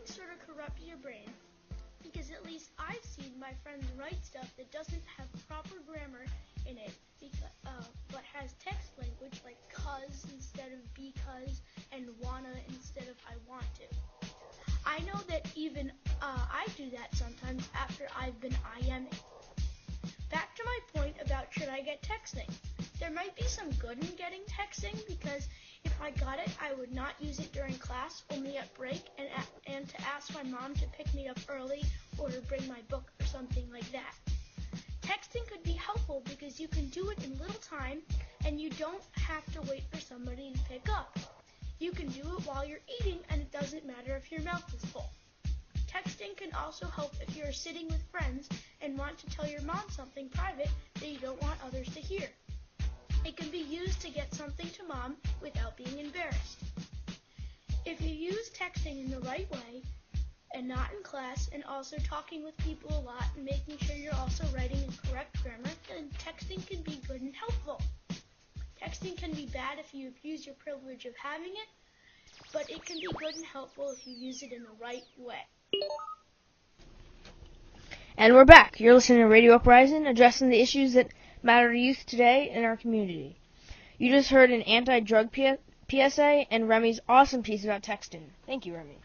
sort of corrupt your brain, because at least I've seen my friends write stuff that doesn't have proper grammar in it, but has text language like cuz instead of because and wanna instead of I want to. I know that even I do that sometimes after I've been IMing. Back to my point about should I get texting. There might be some good in getting texting, because if I got it, I would not use it during class, only at break, and to ask my mom to pick me up early or to bring my book or something like that. Texting could be helpful because you can do it in little time and you don't have to wait for somebody to pick up. You can do it while you're eating, and it doesn't matter if your mouth is full. Texting can also help if you're sitting with friends and want to tell your mom something private that you don't want others to hear. It can be used to get something to mom without being embarrassed. If you use texting in the right way and not in class, and also talking with people a lot and making sure you're also writing in correct grammar, then texting can be good and helpful. Texting can be bad if you abuse your privilege of having it, but it can be good and helpful if you use it in the right way. And we're back. You're listening to Radio Uprising, addressing the issues that matter to youth today in our community. You just heard an anti-drug PSA and Remy's awesome piece about texting. Thank you, Remy.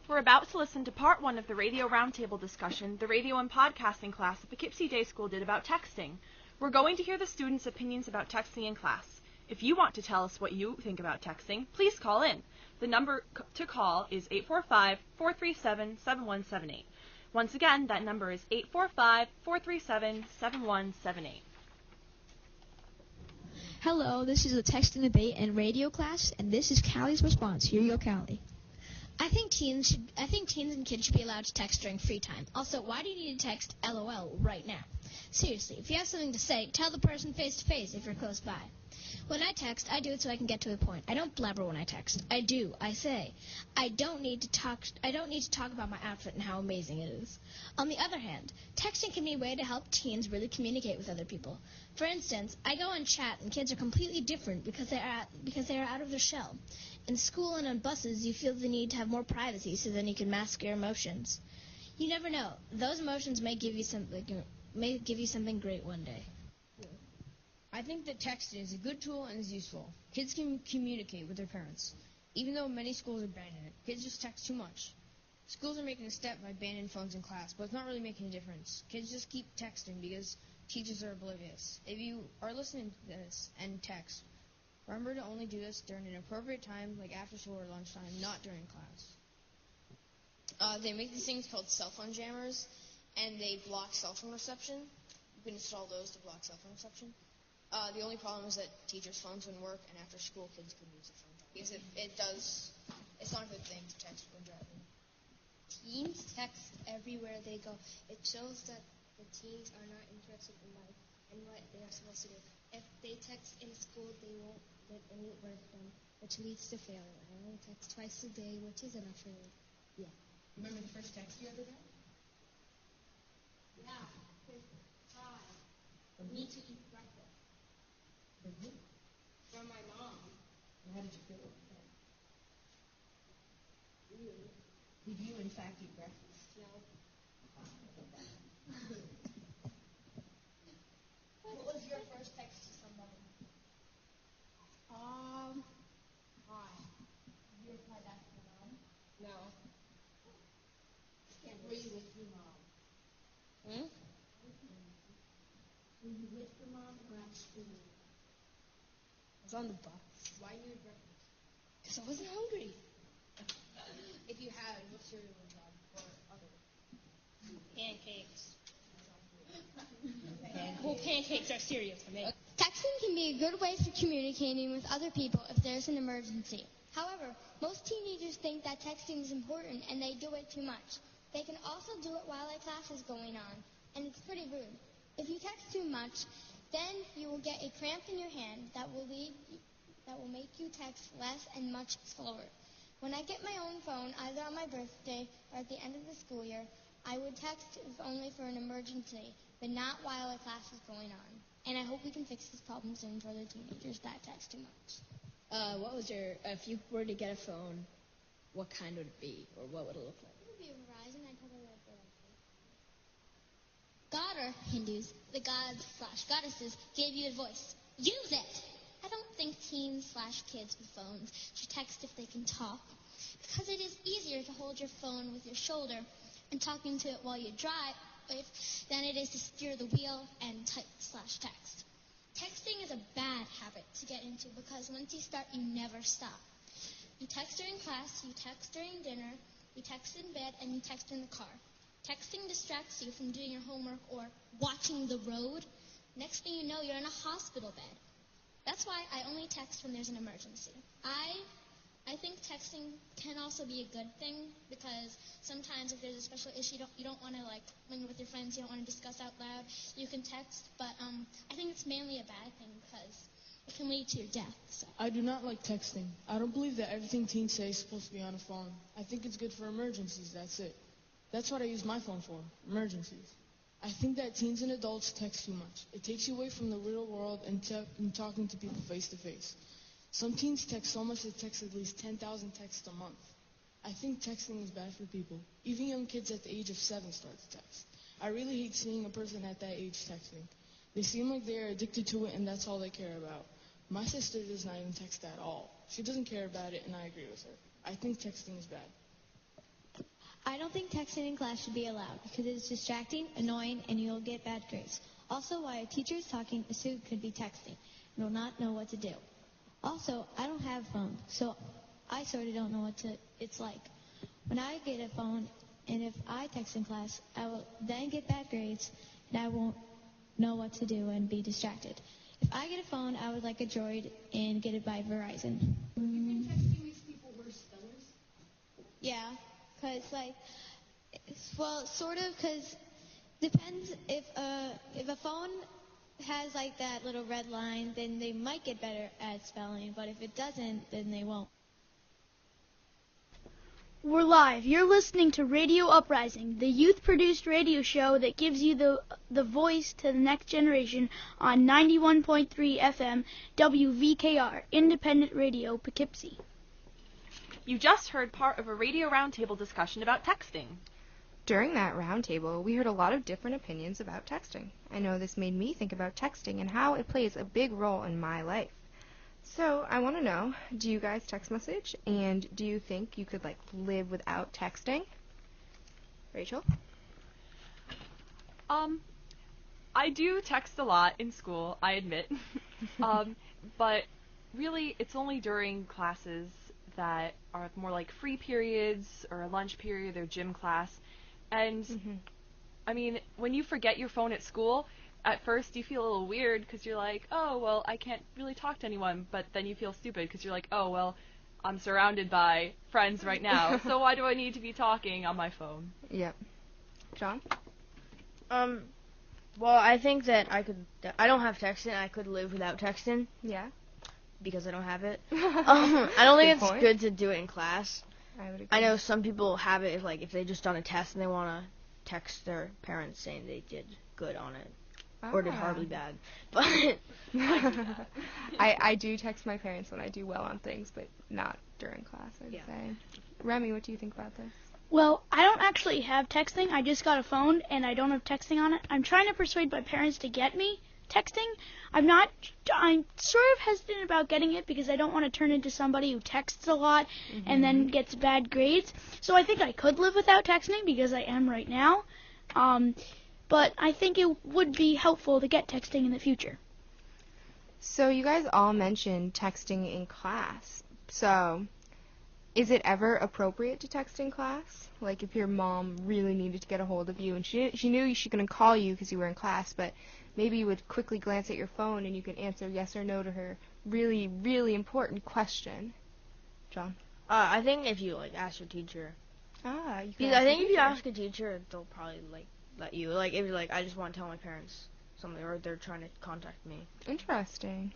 We're about to listen to part 1 of the radio roundtable discussion the radio and podcasting class at the Poughkeepsie Day School did about texting. We're going to hear the students' opinions about texting in class. If you want to tell us what you think about texting, please call in. The number to call is 845-437-7178. Once again, that number is 845-437-7178. Hello, this is a texting debate and radio class, and this is Callie's response. Here you go, Callie. I think teens and kids should be allowed to text during free time. Also, why do you need to text LOL right now? Seriously, if you have something to say, tell the person face to face if you're close by. When I text, I do it so I can get to the point. I don't blabber when I text. I say. I don't need to talk about my outfit and how amazing it is. On the other hand, texting can be a way to help teens really communicate with other people. For instance, I go on chat and kids are completely different because they are out of their shell. In school and on buses, you feel the need to have more privacy so then you can mask your emotions. You never know. Those emotions may give you something great one day. I think that texting is a good tool and is useful. Kids can communicate with their parents. Even though many schools are banning it, kids just text too much. Schools are making a step by banning phones in class, but it's not really making a difference. Kids just keep texting because teachers are oblivious. If you are listening to this and text, remember to only do this during an appropriate time, like after school or lunchtime, not during class. They make these things called cell phone jammers, and they block cell phone reception. You can install those to block cell phone reception. The only problem is that teachers' phones wouldn't work, and after school, kids could use the phone. Because it's not a good thing to text when driving. Teens text everywhere they go. It shows that the teens are not interested in life and what they are supposed to do. If they text in school, they won't get any work done, which leads to failure. I only text twice a day, which is enough for me. Yeah. Remember the first text you ever got? Yeah. Hi. Need to eat breakfast. Mm-hmm. From my mom. And how did you feel about that? Really? Did you, in fact, eat breakfast? No. What was your first text to somebody? Hi. Did you reply back to your mom? No. Were you with your mom? Hmm? Were you with your mom or at school? I was on the bus. Why you eat breakfast? Because I wasn't hungry. If you had, what cereal would you have? Or other? Pancakes. Well, pancakes are cereal to me. Texting can be a good way for communicating with other people if there's an emergency. However, most teenagers think that texting is important and they do it too much. They can also do it while a class is going on, and it's pretty rude. If you text too much, then you will get a cramp in your hand that will make you text less and much slower. When I get my own phone, either on my birthday or at the end of the school year, I would text if only for an emergency, but not while a class is going on. And I hope we can fix this problem soon for the teenagers that text too much. If you were to get a phone, what kind would it be, or what would it look like? It would be Uprising. I'd probably like the God or Hindus, the gods/goddesses, gave you a voice. Use it! I don't think teens/kids with phones should text if they can talk, because it is easier to hold your phone with your shoulder and talking to it while you drive than it is to steer the wheel and type/text. Texting is a bad habit to get into because once you start, you never stop. You text during class, you text during dinner, you text in bed, and you text in the car. Texting distracts you from doing your homework or watching the road. Next thing you know, you're in a hospital bed. That's why I only text when there's an emergency. I think texting can also be a good thing because sometimes if there's a special issue you don't want to, like, when you're with your friends, you don't want to discuss out loud, you can text. But I think it's mainly a bad thing because it can lead to your death. So. I do not like texting. I don't believe that everything teens say is supposed to be on a phone. I think it's good for emergencies, that's it. That's what I use my phone for, emergencies. I think that teens and adults text too much. It takes you away from the real world and talking to people face to face. Some teens text so much they text at least 10,000 texts a month. I think texting is bad for people. Even young kids at the age of 7 start to text. I really hate seeing a person at that age texting. They seem like they are addicted to it and that's all they care about. My sister does not even text at all. She doesn't care about it and I agree with her. I think texting is bad. I don't think texting in class should be allowed because it is distracting, annoying, and you'll get bad grades. Also, while a teacher is talking, a student could be texting and will not know what to do. Also, I don't have a phone, so I sort of don't know what it's like. When I get a phone, and if I text in class, I will then get bad grades, and I won't know what to do and be distracted. If I get a phone, I would like a Droid and get it by Verizon. You think texting makes people worse spellers? Yeah, because, like, well, sort of, because depends if a phone has, like, that little red line, then they might get better at spelling, but if it doesn't, then they won't. We're live. You're listening to Radio Uprising, the youth-produced radio show that gives you the voice to the next generation on 91.3 FM WVKR, Independent Radio, Poughkeepsie. You just heard part of a radio roundtable discussion about texting. During that roundtable, we heard a lot of different opinions about texting. I know this made me think about texting and how it plays a big role in my life. So I want to know, do you guys text message, and do you think you could, like, live without texting? Rachel? I do text a lot in school, I admit. But really, it's only during classes that are more like free periods or a lunch period or gym class. And, I mean, when you forget your phone at school, at first you feel a little weird because you're like, oh, well, I can't really talk to anyone. But then you feel stupid because you're like, oh, well, I'm surrounded by friends right now, so why do I need to be talking on my phone? Yep. John? Well, I think that I don't have texting. I could live without texting. Yeah. Because I don't have it. I don't think it's point. good to do it in class. I would agree. I know some people have it if they just done a test and they want to text their parents saying they did good on it. Or did horribly bad. But I do text my parents when I do well on things, but not during class, I'd say. Remy, what do you think about this? Well, I don't actually have texting. I just got a phone, and I don't have texting on it. I'm trying to persuade my parents to get me texting. I'm sort of hesitant about getting it because I don't want to turn into somebody who texts a lot and then gets bad grades. So I think I could live without texting because I am right now. But I think it would be helpful to get texting in the future. So you guys all mentioned texting in class. So is it ever appropriate to text in class? Like if your mom really needed to get a hold of you and she knew she couldn't call you because you were in class, but maybe you would quickly glance at your phone and you could answer yes or no to her really, really important question. John? I think if you ask your teacher. I think if you ask a teacher, they'll probably let you. If you're I just want to tell my parents something, or they're trying to contact me. Interesting.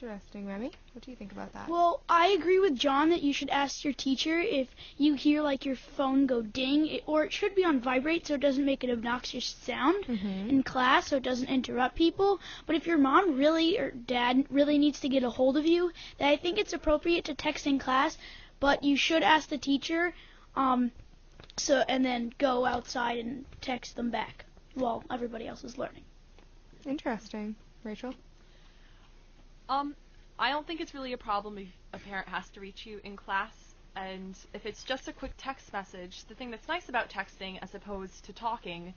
Remy, what do you think about that? Well, I agree with John that you should ask your teacher if you hear your phone go ding, or it should be on vibrate so it doesn't make an obnoxious sound in class, so it doesn't interrupt people. But if your mom really or dad really needs to get a hold of you, then I think it's appropriate to text in class. but you should ask the teacher, and then go outside and text them back while everybody else is learning. Interesting. Rachel? I don't think it's really a problem if a parent has to reach you in class, and if it's just a quick text message, the thing that's nice about texting as opposed to talking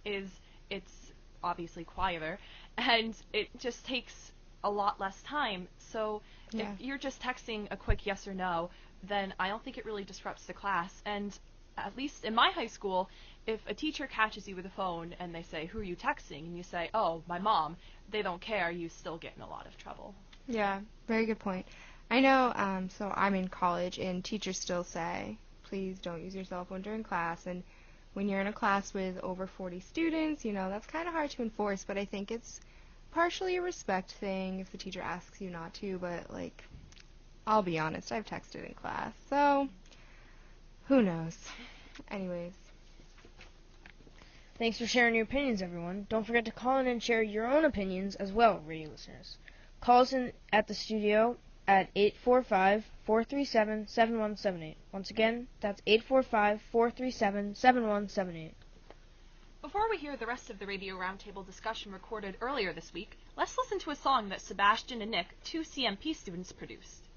is it's obviously quieter, and it just takes a lot less time. So if you're just texting a quick yes or no, then I don't think it really disrupts the class. And at least in my high school, if a teacher catches you with a phone and they say, "Who are you texting?" and you say, "Oh, my mom," they don't care. You still get in a lot of trouble. Yeah, very good point. I know, so I'm in college, and teachers still say, please don't use your cell phone during class. And when you're in a class with over 40 students, that's kind of hard to enforce, but I think it's partially a respect thing if the teacher asks you not to, but, I'll be honest, I've texted in class, so who knows. Anyways. Thanks for sharing your opinions, everyone. Don't forget to call in and share your own opinions as well, radio listeners. Call us in at the studio at 845-437-7178. Once again, that's 845-437-7178. Before we hear the rest of the Radio Roundtable discussion recorded earlier this week, let's listen to a song that Sebastian and Nick, two CMP students, produced.